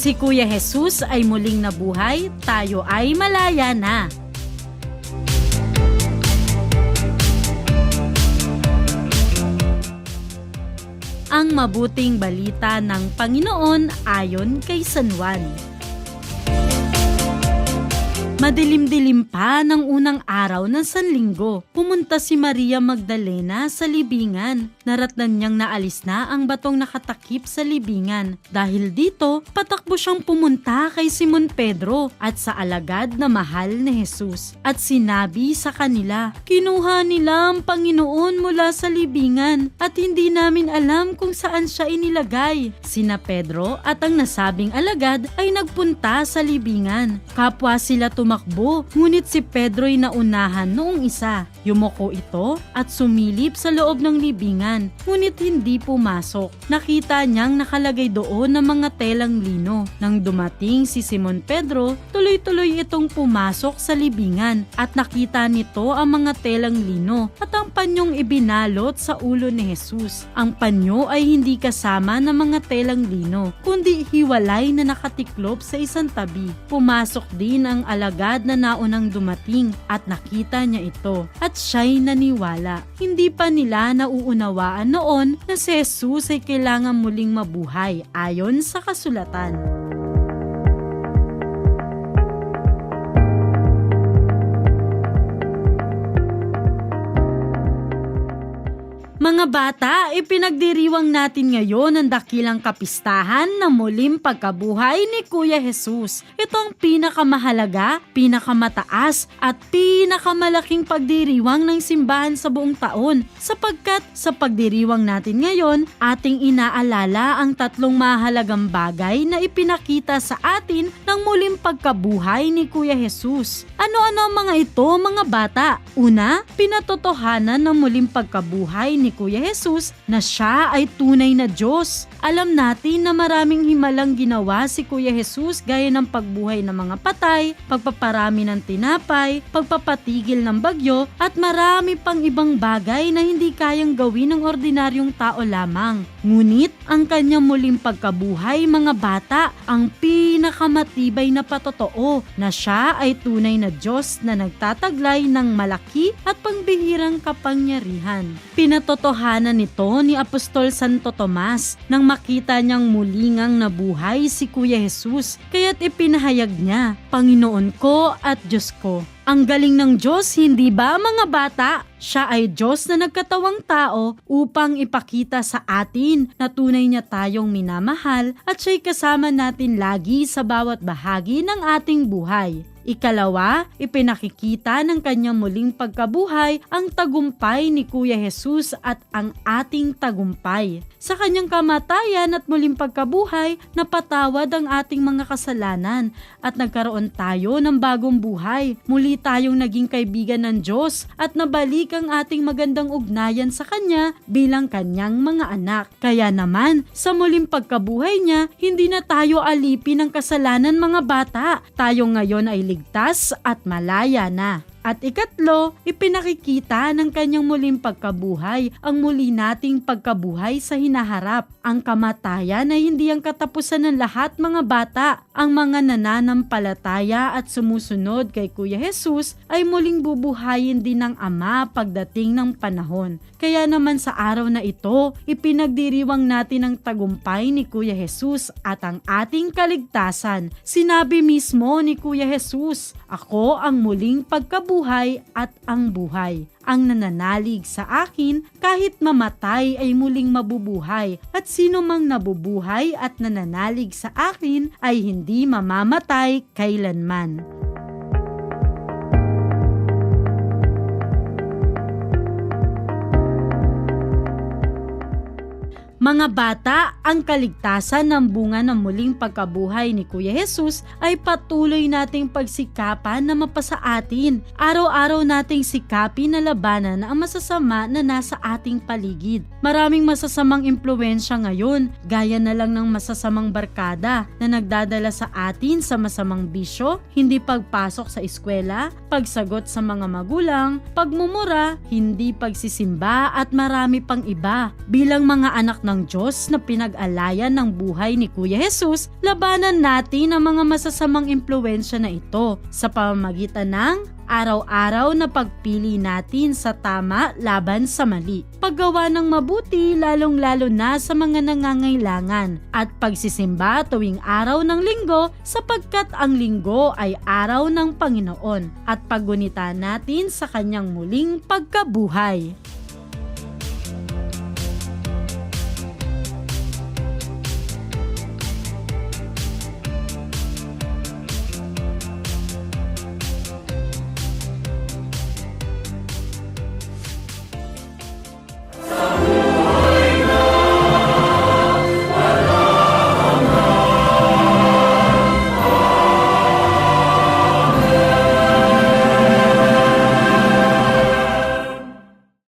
Si Kuya Jesus ay muling nabuhay, tayo ay malaya na. Ang mabuting balita ng Panginoon ayon kay San Juan. Madilim-dilim pa ng unang araw ng Sanlinggo, pumunta si Maria Magdalena sa libingan. Naratnan niyang naalis na ang batong nakatakip sa libingan. Dahil dito, patakbo siyang pumunta kay Simon Pedro at sa alagad na mahal ni Jesus. At sinabi sa kanila, "Kinuha nila ang Panginoon mula sa libingan at hindi namin alam kung saan siya inilagay." Sina Pedro at ang nasabing alagad ay nagpunta sa libingan. Kapwa sila tumakbo, ngunit si Pedro'y naunahan noong isa. Yumuko ito at sumilip sa loob ng libingan, ngunit hindi pumasok. Nakita niyang nakalagay doon ng mga telang lino. Nang dumating si Simon Pedro, tuloy-tuloy itong pumasok sa libingan at nakita nito ang mga telang lino at ang panyong ibinalot sa ulo ni Jesus. Ang panyo ay hindi kasama ng mga telang lino, kundi hiwalay na nakatiklop sa isang tabi. Pumasok din ang alagad na naunang dumating at nakita niya ito at siya'y naniwala. Hindi pa nila nauunawaan noon na si Jesus ay kailangan muling mabuhay ayon sa kasulatan. Mga bata, ipinagdiriwang natin ngayon ang dakilang kapistahan ng muling pagkabuhay ni Kuya Jesus. Ito ang pinakamahalaga, pinakamataas at pinakamalaking pagdiriwang ng simbahan sa buong taon sapagkat sa pagdiriwang natin ngayon, ating inaalala ang tatlong mahalagang bagay na ipinakita sa atin ng muling pagkabuhay ni Kuya Jesus. Ano-ano ang mga ito, mga bata? Una, pinatotohanan ng muling pagkabuhay ni Kuya Jesus na siya ay tunay na Diyos. Alam natin na maraming himalang ginawa si Kuya Jesus gaya ng pagbuhay ng mga patay, pagpaparami ng tinapay, pagpapatigil ng bagyo at marami pang ibang bagay na hindi kayang gawin ng ordinaryong tao lamang. Ngunit ang kanyang muling pagkabuhay, mga bata, ang pinakamatibay na patotoo na siya ay tunay na Diyos na nagtataglay ng malaki at pangbihirang kapangyarihan. Pinatotohanan nito ni Apostol Santo Tomas nang makita niyang mulingang nabuhay si Kuya Jesus, kaya't ipinahayag niya, "Panginoon ko at Diyos ko." Ang galing ng Diyos, hindi ba, mga bata? Siya ay Diyos na nagkatawang tao upang ipakita sa atin na tunay niya tayong minamahal at siya'y kasama natin lagi sa bawat bahagi ng ating buhay. Ikalawa, ipinakikita ng kanyang muling pagkabuhay ang tagumpay ni Kuya Jesus at ang ating tagumpay. Sa kanyang kamatayan at muling pagkabuhay, napatawad ang ating mga kasalanan at nagkaroon tayo ng bagong buhay. Muli tayong naging kaibigan ng Diyos at nabalik ang ating magandang ugnayan sa Kanya bilang Kanyang mga anak. Kaya naman, sa muling pagkabuhay niya, hindi na tayo alipin ng kasalanan, mga bata. Tayo ngayon ay ligtas at malaya na. At ikatlo, ipinakikita ng kanyang muling pagkabuhay ang muli nating pagkabuhay sa hinaharap. Ang kamatayan ay hindi ang katapusan ng lahat, mga bata. Ang mga nananampalataya at sumusunod kay Kuya Jesus ay muling bubuhayin din ng Ama pagdating ng panahon. Kaya naman sa araw na ito, ipinagdiriwang natin ang tagumpay ni Kuya Jesus at ang ating kaligtasan. Sinabi mismo ni Kuya Jesus, "Ako ang muling pagkabuhay at ang buhay. Ang nananalig sa akin kahit mamatay ay muling mabubuhay at sino mang nabubuhay at nananalig sa akin ay hindi mamamatay kailanman." Mga bata, ang kaligtasan ng bunga ng muling pagkabuhay ni Kuya Jesus ay patuloy nating pagsikapan na mapasa atin. Araw-araw nating sikapin na labanan ang masasama na nasa ating paligid. Maraming masasamang impluwensya ngayon, gaya na lang ng masasamang barkada na nagdadala sa atin sa masamang bisyo, hindi pagpasok sa eskwela, pagsagot sa mga magulang, pagmumura, hindi pagsisimba at marami pang iba. Bilang mga anak ng Diyos na pinag-alayan ng buhay ni Kuya Jesus, labanan natin ang mga masasamang impluwensya na ito sa pamamagitan ng araw-araw na pagpili natin sa tama laban sa mali. Paggawa ng mabuti lalong-lalo na sa mga nangangailangan at pagsisimba tuwing araw ng linggo sapagkat ang linggo ay araw ng Panginoon at paggunita natin sa kanyang muling pagkabuhay.